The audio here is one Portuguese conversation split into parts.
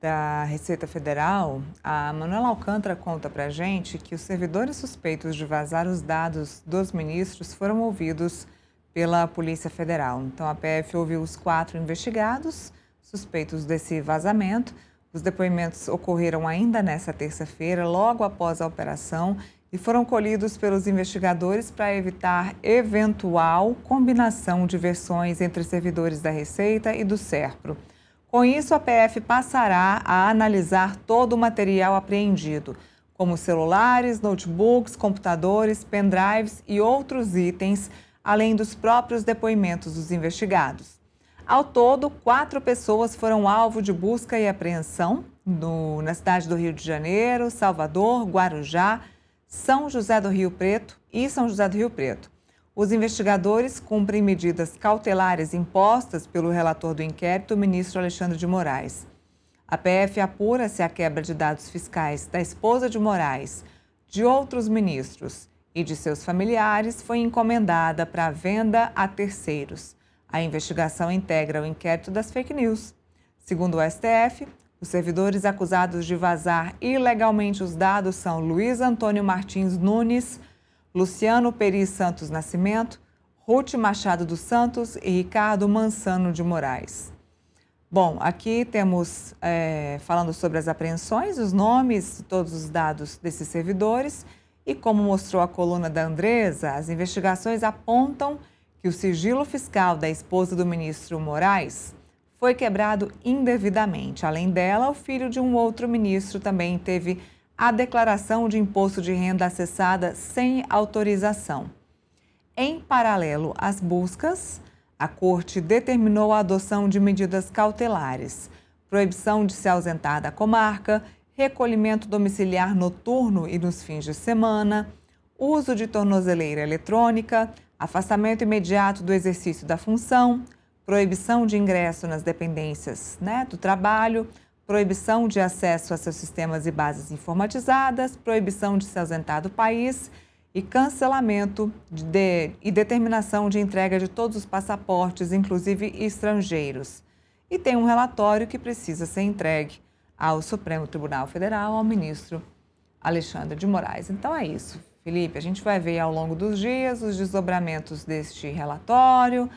da Receita Federal, a Manuela Alcântara conta para a gente que os servidores suspeitos de vazar os dados dos ministros foram ouvidos pela Polícia Federal. Então, a PF ouviu os 4 investigados suspeitos desse vazamento. Os depoimentos ocorreram ainda nesta terça-feira, logo após a operação, e foram colhidos pelos investigadores para evitar eventual combinação de versões entre servidores da Receita e do SERPRO. Com isso, a PF passará a analisar todo o material apreendido, como celulares, notebooks, computadores, pendrives e outros itens, além dos próprios depoimentos dos investigados. Ao todo, 4 pessoas foram alvo de busca e apreensão na cidade do Rio de Janeiro, Salvador, Guarujá, São José do Rio Preto e São José do Rio Preto. Os investigadores cumprem medidas cautelares impostas pelo relator do inquérito, o ministro Alexandre de Moraes. A PF apura se a quebra de dados fiscais da esposa de Moraes, de outros ministros e de seus familiares foi encomendada para venda a terceiros. A investigação integra o inquérito das fake news. Segundo o STF, os servidores acusados de vazar ilegalmente os dados são Luiz Antônio Martins Nunes, Luciano Peri Santos Nascimento, Ruth Machado dos Santos e Ricardo Mansano de Moraes. Bom, aqui temos, falando sobre as apreensões, os nomes, todos os dados desses servidores e, como mostrou a coluna da Andresa, as investigações apontam que o sigilo fiscal da esposa do ministro Moraes foi quebrado indevidamente. Além dela, o filho de um outro ministro também teve a declaração de imposto de renda acessada sem autorização. Em paralelo às buscas, a Corte determinou a adoção de medidas cautelares, proibição de se ausentar da comarca, recolhimento domiciliar noturno e nos fins de semana, uso de tornozeleira eletrônica, afastamento imediato do exercício da função, proibição de ingresso nas dependências, do trabalho, proibição de acesso a seus sistemas e bases informatizadas, proibição de se ausentar do país e cancelamento e determinação de entrega de todos os passaportes, inclusive estrangeiros. E tem um relatório que precisa ser entregue ao Supremo Tribunal Federal, ao ministro Alexandre de Moraes. Então é isso, Felipe. A gente vai ver ao longo dos dias os desdobramentos deste relatório,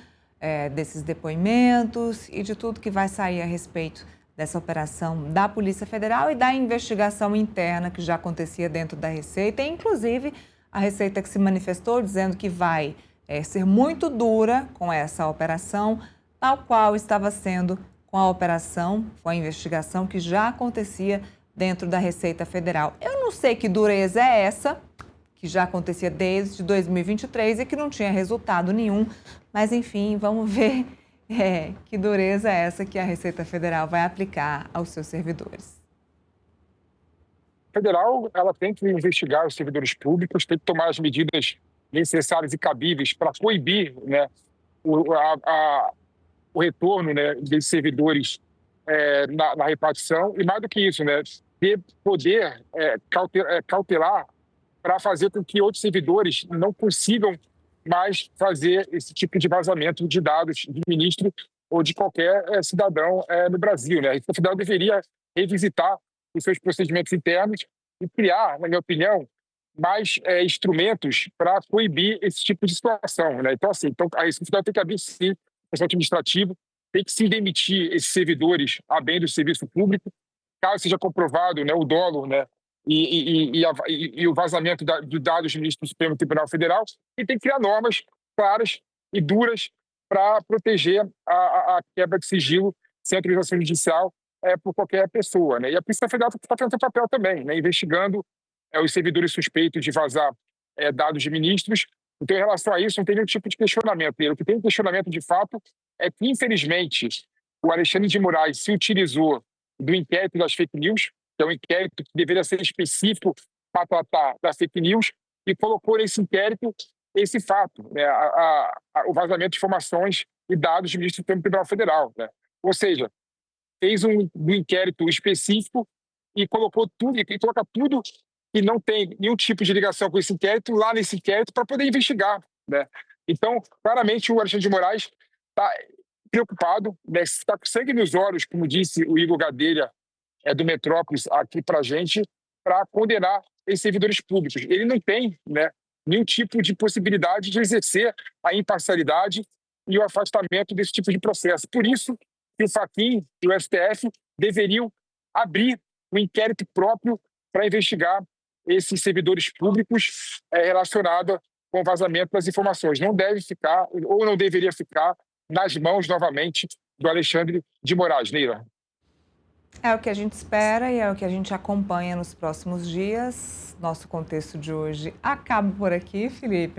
desses depoimentos e de tudo que vai sair a respeito dessa operação da Polícia Federal e da investigação interna que já acontecia dentro da Receita, e inclusive a Receita que se manifestou dizendo que vai ser muito dura com essa operação, tal qual estava sendo com a operação, com a investigação que já acontecia dentro da Receita Federal. Eu não sei que dureza é essa, que já acontecia desde 2023 e que não tinha resultado nenhum, mas enfim, vamos ver que dureza é essa que a Receita Federal vai aplicar aos seus servidores. A federal, ela tem que investigar os servidores públicos, tem que tomar as medidas necessárias e cabíveis para coibir, o retorno, desses servidores na repartição, e mais do que isso, ter poder cautelar para fazer com que outros servidores não consigam mais fazer esse tipo de vazamento de dados de ministro ou de qualquer cidadão no Brasil. A Receita Federal deveria revisitar os seus procedimentos internos e criar, na minha opinião, mais instrumentos para coibir esse tipo de situação. Então, assim, a Receita Federal tem que abrir, sim, o processo administrativo, tem que sim demitir esses servidores a bem do serviço público, caso seja comprovado o dolo, e o vazamento de dados do ministro do Supremo Tribunal Federal, e tem que criar normas claras e duras para proteger a quebra de sigilo sem autorização judicial por qualquer pessoa. E a Polícia Federal está fazendo seu papel também, investigando os servidores suspeitos de vazar dados de ministros. Então, em relação a isso, não tem nenhum tipo de questionamento. O que tem questionamento, de fato, é que, infelizmente, o Alexandre de Moraes se utilizou do inquérito das fake news, que é um inquérito que deveria ser específico para tratar das fake news, e colocou nesse inquérito esse fato, o vazamento de informações e dados do ministro do Supremo Tribunal Federal. Ou seja, fez um inquérito específico e colocou tudo, e coloca tudo que não tem nenhum tipo de ligação com esse inquérito lá nesse inquérito para poder investigar. Então, claramente, o Alexandre de Moraes está preocupado, está com sangue nos olhos, como disse o Igor Gadelha do Metrópolis aqui para a gente para condenar esses servidores públicos. Ele não tem, né, nenhum tipo de possibilidade de exercer a imparcialidade e o afastamento desse tipo de processo. Por isso que o Fachin e o STF deveriam abrir um inquérito próprio para investigar esses servidores públicos relacionados com o vazamento das informações. Não deve ficar, ou não deveria ficar, nas mãos novamente do Alexandre de Moraes. Neila. É o que a gente espera e é o que a gente acompanha nos próximos dias. Nosso contexto de hoje acaba por aqui, Felipe.